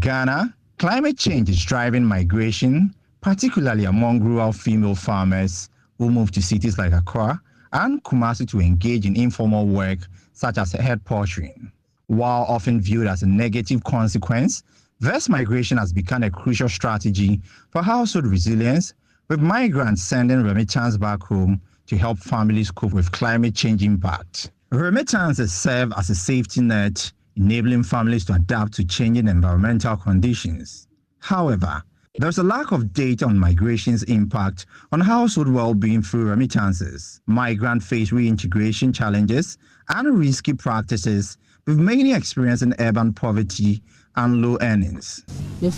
Ghana, climate change is driving migration, particularly among rural female farmers who move to cities like Accra and Kumasi to engage in informal work such as head pottering. While often viewed as a negative consequence, this migration has become a crucial strategy for household resilience, with migrants sending remittance back home to help families cope with climate change impact. Remittances serve as a safety net, enabling families to adapt to changing environmental conditions. However, there's a lack of data on migration's impact on household well-being through remittances. Migrants face reintegration challenges and risky practices, with many experiencing urban poverty and low earnings. Me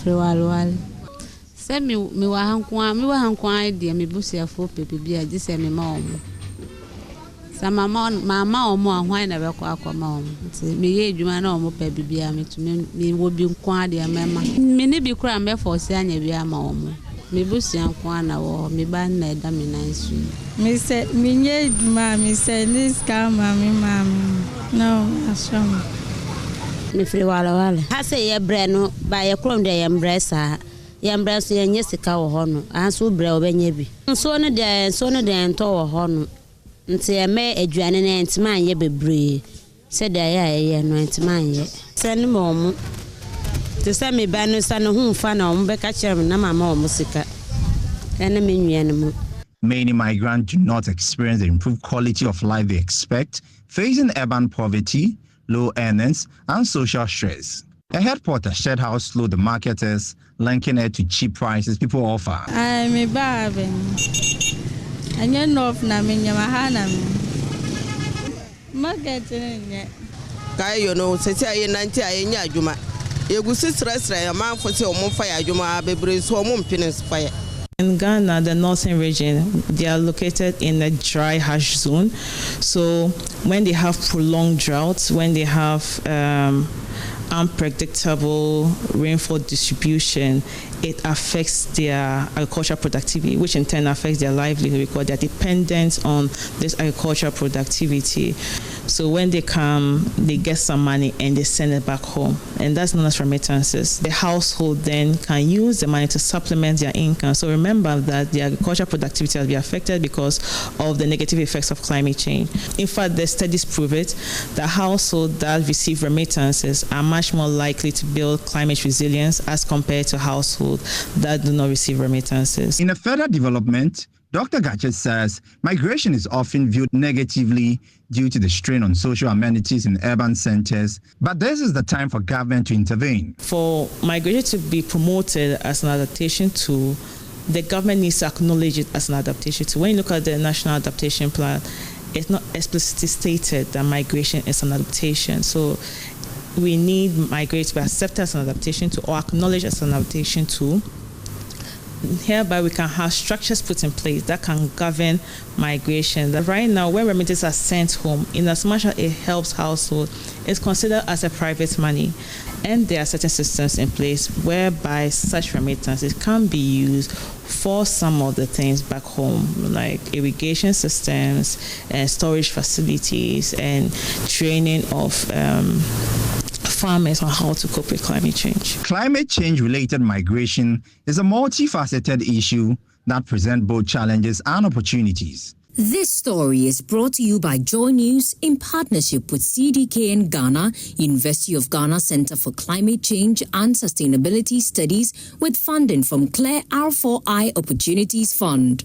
wa hankwa idea me busia fo pepe bia je se me ma omo sa mama omo ahwan na be kwa akoma omo me ye adwuma na omo pa bibia me to me wo bi nkwa de mema me ne bi kura me force anya bi ama omo me busia nkwa na wo me ba na eda me na nsu me se me nye adwuma me se this kama me mama no asham me free wala ha se ye bre no ba ye krom de ye mbre sa yambra so yenye sika wo ho no anso bre obenye bi nso no de ento wo ho no nti eme aduane na entima anye bebre se de ya no entima anye se ni mo mu te se me ba no sa no hu fa na omo be ka kire me na mama omo sika ene me nwie mu. Many migrants do not experience the improved quality of life they expect, facing urban poverty, low earnings, and social stress. A head porter shared how slow the market is, linking it to cheap prices people offer. I'm a baby. And you're not na me nyamahana me. Market in Kai you know, say I nanti I nya adwuma. Yegusi stress a man for say omo fire adwuma bebre so omo mpines fire. In Ghana, the northern region, they are located in a dry, harsh zone. So when they have prolonged droughts, when they have unpredictable rainfall distribution, it affects their agricultural productivity, which in turn affects their livelihood because they're dependent on this agricultural productivity. So when they come, they get some money and they send it back home. And that's known as remittances. The household then can use the money to supplement their income. So remember that the agricultural productivity has been affected because of the negative effects of climate change. In fact, the studies prove it. The households that receive remittances are much more likely to build climate resilience as compared to households that do not receive remittances. In a further development, Dr. Gatchet says migration is often viewed negatively due to the strain on social amenities in urban centers, but this is the time for government to intervene. For migration to be promoted as an adaptation tool, the government needs to acknowledge it as an adaptation tool. When you look at the National Adaptation Plan, it's not explicitly stated that migration is an adaptation. So we need migration to be accepted as an adaptation tool or acknowledged as an adaptation tool. Hereby, we can have structures put in place that can govern migration. Right now, when remittances are sent home, in as much as it helps households, it's considered as a private money. And there are certain systems in place whereby such remittances can be used for some of the things back home, like irrigation systems and storage facilities and training of farmers on how to cope with climate change. Climate change-related migration is a multifaceted issue that presents both challenges and opportunities. This story is brought to you by Joy News in partnership with CDKN Ghana, University of Ghana Center for Climate Change and Sustainability Studies, with funding from Claire R4I Opportunities Fund.